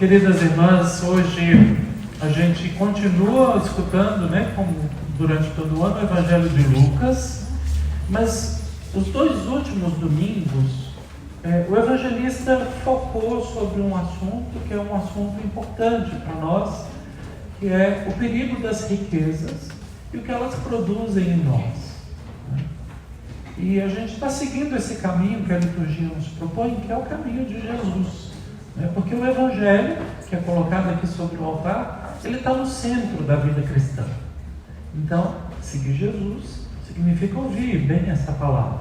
Queridas irmãs, hoje a gente continua escutando, como durante todo o ano, o Evangelho de Lucas, mas os 2 últimos domingos, o evangelista focou sobre um assunto que é um assunto importante para nós, que é o perigo das riquezas e o que elas produzem em nós. E a gente está seguindo esse caminho que a liturgia nos propõe, que é o caminho de Jesus. Porque o Evangelho, que é colocado aqui sobre o altar, ele está no centro da vida cristã. Então, seguir Jesus significa ouvir bem essa palavra.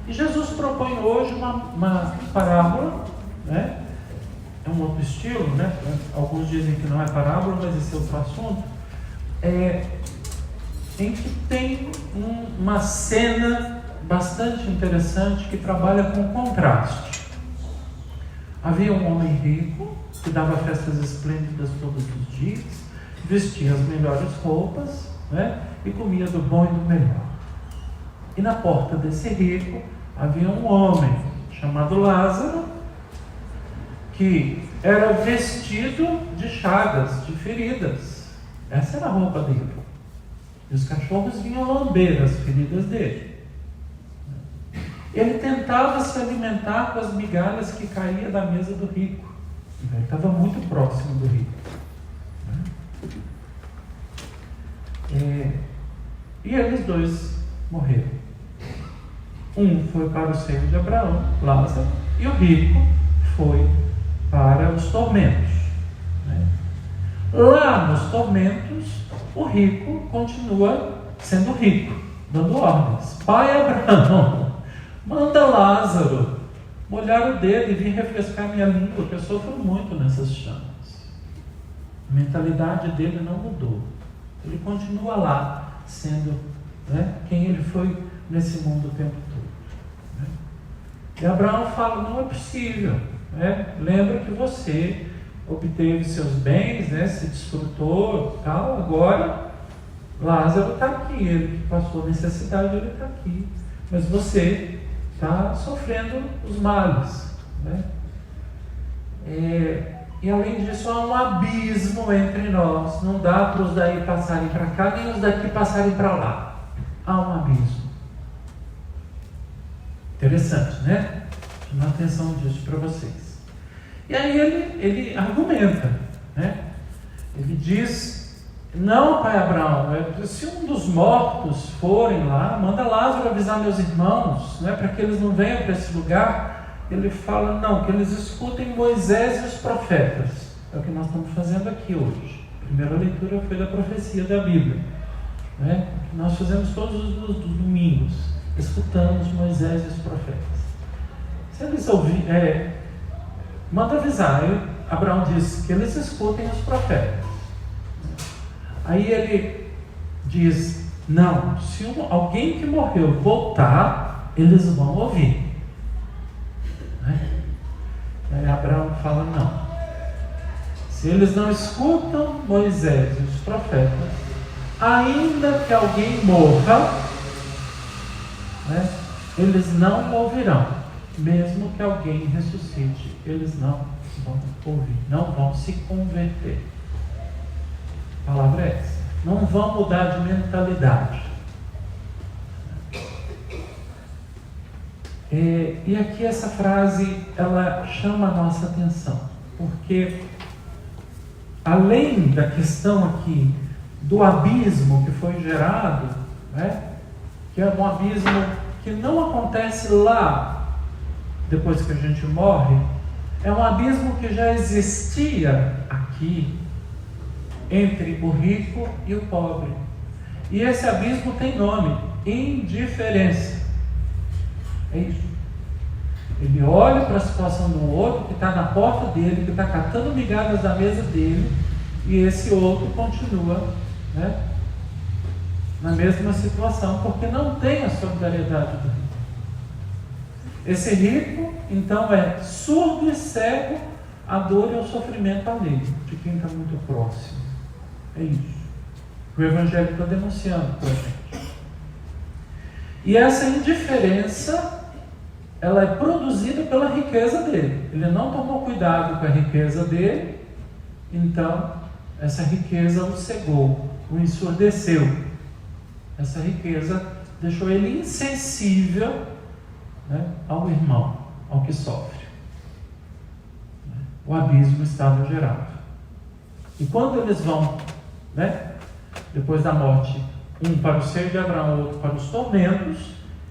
E Jesus propõe hoje uma parábola, é um outro estilo, Alguns dizem que não é parábola, mas esse é outro assunto, em que tem uma cena bastante interessante que trabalha com contraste. Havia um homem rico que dava festas esplêndidas todos os dias, vestia as melhores roupas, e comia do bom e do melhor. E na porta desse rico havia um homem chamado Lázaro, que era vestido de chagas, de feridas. Essa era a roupa dele. E os cachorros vinham lamber as feridas dele. Ele tentava se alimentar com as migalhas que caíam da mesa do rico. Ele estava muito próximo do rico. E eles 2 morreram. Um foi para o seio de Abraão, Lázaro, e o rico foi para os tormentos. Lá nos tormentos, o rico continua sendo rico, dando ordens. Pai Abraão, manda Lázaro molhar o dedo e vir refrescar minha língua, porque eu sofro muito nessas chamas. A mentalidade dele não mudou. Ele continua lá, sendo quem ele foi nesse mundo o tempo todo. E Abraão fala, não é possível. Lembra que você obteve seus bens, se desfrutou, tal. Agora Lázaro está aqui, ele que passou necessidade, ele está aqui. Mas você está sofrendo os males. E além disso, há um abismo entre nós. Não dá para os daí passarem para cá, nem os daqui passarem para lá. Há um abismo. Interessante, Chama a atenção disso para vocês. E aí ele argumenta, Ele diz, não, pai Abraão, se um dos mortos forem lá, manda Lázaro avisar meus irmãos, para que eles não venham para esse lugar. Ele fala, não, que eles escutem Moisés e os profetas. É o que nós estamos fazendo aqui hoje. A primeira leitura foi da profecia da Bíblia, que nós fazemos todos os domingos, escutamos Moisés e os profetas. Se eles ouvirem, manda avisar. Aí Abraão diz que eles escutem os profetas. Aí ele diz, não, se alguém que morreu voltar, eles vão ouvir. Aí Abraão fala, não. Se eles não escutam Moisés e os profetas, ainda que alguém morra, eles não ouvirão. Mesmo que alguém ressuscite, eles não vão ouvir, não vão se converter. A palavra é essa. Não vão mudar de mentalidade. E aqui essa frase, ela chama a nossa atenção, porque além da questão aqui do abismo que foi gerado, que é um abismo que não acontece lá depois que a gente morre, é um abismo que já existia aqui entre o rico e o pobre. E esse abismo tem nome: indiferença. É isso. Ele olha para a situação do outro que está na porta dele, que está catando migalhas da mesa dele, e esse outro continua na mesma situação, porque não tem a solidariedade do rico. Esse rico, então, é surdo e cego à dor e ao sofrimento alheio de quem está muito próximo. É isso. O Evangelho está denunciando para a gente. E essa indiferença ela é produzida pela riqueza dele. Ele não tomou cuidado com a riqueza dele, então essa riqueza o cegou, o ensurdeceu. Essa riqueza deixou ele insensível, né, ao irmão, ao que sofre. O abismo estava gerado. E quando eles vão, né, depois da morte, um para o seio de Abraão, outro para os tormentos,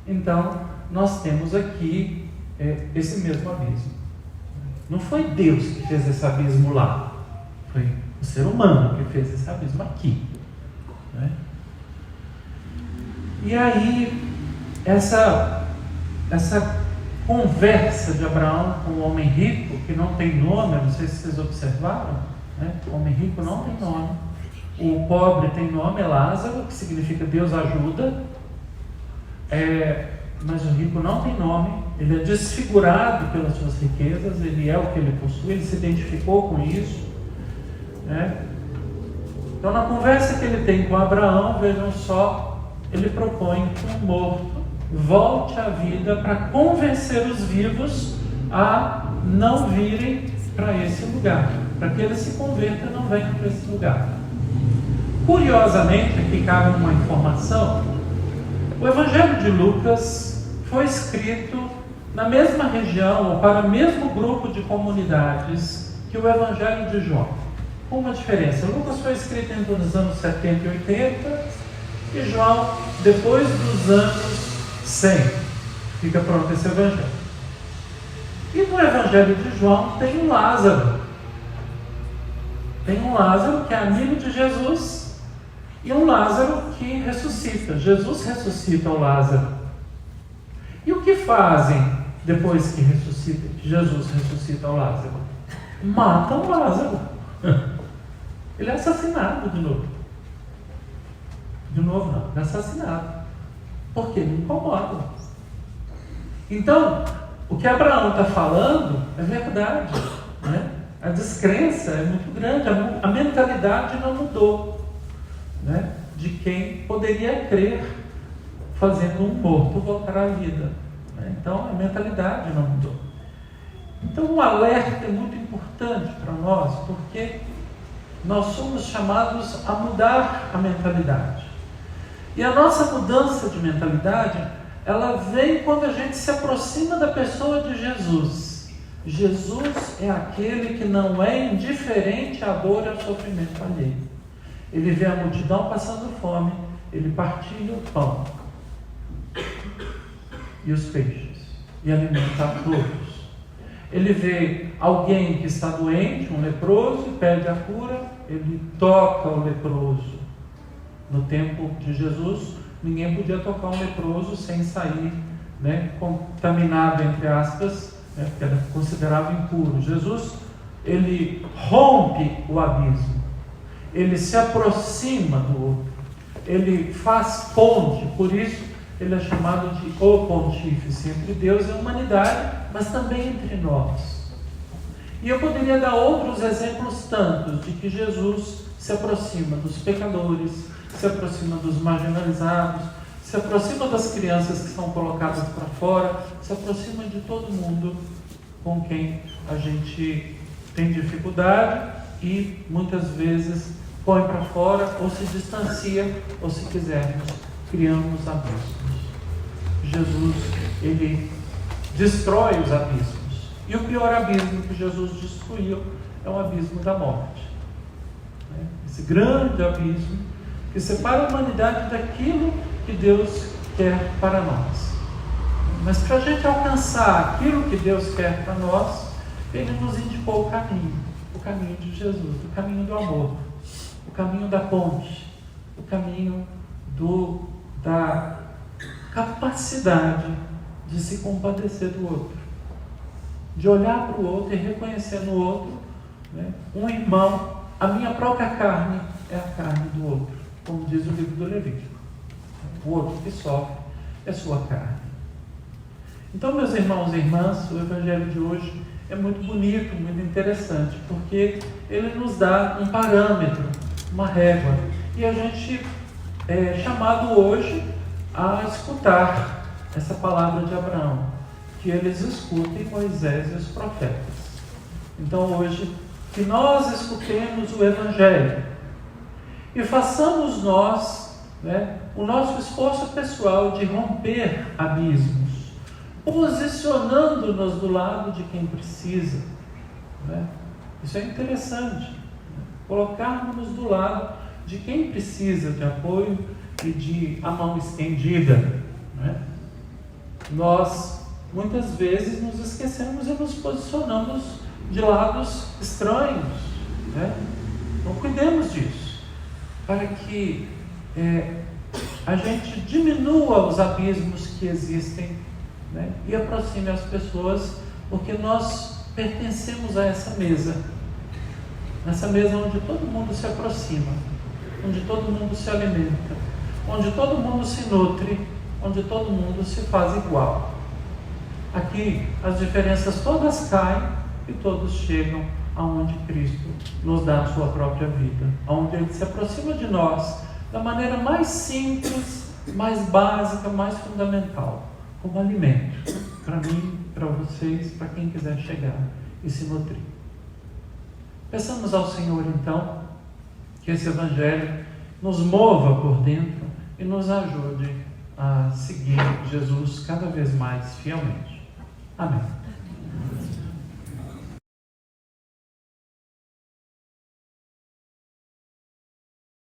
então nós temos aqui esse mesmo abismo. Não foi Deus que fez esse abismo lá, foi o ser humano que fez esse abismo aqui, né? E aí essa conversa de Abraão com o homem rico, que não tem nome, não sei se vocês observaram, né? O homem rico não tem nome, o pobre tem nome, é Lázaro, que significa Deus ajuda, mas o rico não tem nome, ele é desfigurado pelas suas riquezas, ele é o que ele possui, ele se identificou com isso, né? Então, na conversa que ele tem com Abraão, vejam só, ele propõe que um morto volte à vida para convencer os vivos a não virem para esse lugar, para que eles se convertam e não venham para esse lugar. Curiosamente, aqui cabe uma informação, o Evangelho de Lucas foi escrito na mesma região, ou para o mesmo grupo de comunidades que o Evangelho de João, com uma diferença. Lucas foi escrito entre os anos 70 e 80, e João depois dos anos 100. Fica pronto esse Evangelho. E no Evangelho de João tem um Lázaro. Tem um Lázaro que é amigo de Jesus, e um Lázaro que ressuscita. Jesus ressuscita o Lázaro. E o que fazem depois que ressuscita, que Jesus ressuscita o Lázaro? Matam o Lázaro. Ele é assassinado de novo. De novo não, é assassinado. Porque ele incomoda. Então, o que Abraão está falando é verdade, né? A descrença é muito grande, a mentalidade não mudou, né? De quem poderia crer fazendo um morto voltar à vida, né? Então a mentalidade não mudou. Então o alerta é muito importante para nós, porque nós somos chamados a mudar a mentalidade. E a nossa mudança de mentalidade, ela vem quando a gente se aproxima da pessoa de Jesus. Jesus é aquele que não é indiferente à dor e ao sofrimento alheio. Ele vê a multidão passando fome, ele partilha o pão e os peixes e alimenta a todos. Ele vê alguém que está doente, um leproso, e pede a cura, ele toca o leproso. No tempo de Jesus, ninguém podia tocar um leproso sem sair, né, contaminado, entre aspas, né, porque era considerado impuro. Jesus, ele rompe o abismo, ele se aproxima do outro, ele faz ponte, por isso ele é chamado de o pontífice entre Deus e a humanidade, mas também entre nós. E eu poderia dar outros exemplos tantos de que Jesus se aproxima dos pecadores, se aproxima dos marginalizados, se aproxima das crianças que são colocadas para fora, se aproxima de todo mundo com quem a gente tem dificuldade e muitas vezes põe para fora ou se distancia, ou se quisermos, criamos abismos. Jesus, ele destrói os abismos. E o pior abismo que Jesus destruiu é o abismo da morte. Esse grande abismo que separa a humanidade daquilo que Deus quer para nós. Mas para a gente alcançar aquilo que Deus quer para nós, Ele nos indicou o caminho de Jesus, o caminho do amor, o caminho da ponte, o caminho da capacidade de se compadecer do outro, de olhar para o outro e reconhecer no outro, né, um irmão. A minha própria carne é a carne do outro, como diz o livro do Levítico. O outro que sofre é sua carne. Então, meus irmãos e irmãs, o Evangelho de hoje é muito bonito, muito interessante, porque ele nos dá um parâmetro, uma régua, e a gente é chamado hoje a escutar essa palavra de Abraão. que eles escutem Moisés e os profetas. Então hoje, que nós escutemos o Evangelho e façamos nós, o nosso esforço pessoal de romper abismos, posicionando-nos do lado de quem precisa. Isso é interessante, colocarmos do lado de quem precisa de apoio e de a mão estendida. Nós muitas vezes nos esquecemos e nos posicionamos de lados estranhos. Então cuidemos disso, para que a gente diminua os abismos que existem, e aproxime as pessoas, porque nós pertencemos a essa mesa onde todo mundo se aproxima, onde todo mundo se alimenta, onde todo mundo se nutre, onde todo mundo se faz igual. Aqui as diferenças todas caem e todos chegam aonde Cristo nos dá a sua própria vida, aonde Ele se aproxima de nós da maneira mais simples, mais básica, mais fundamental, como alimento, para mim, para vocês, para quem quiser chegar e se nutrir. Peçamos ao Senhor então que esse Evangelho nos mova por dentro e nos ajude a seguir Jesus cada vez mais fielmente. Amém.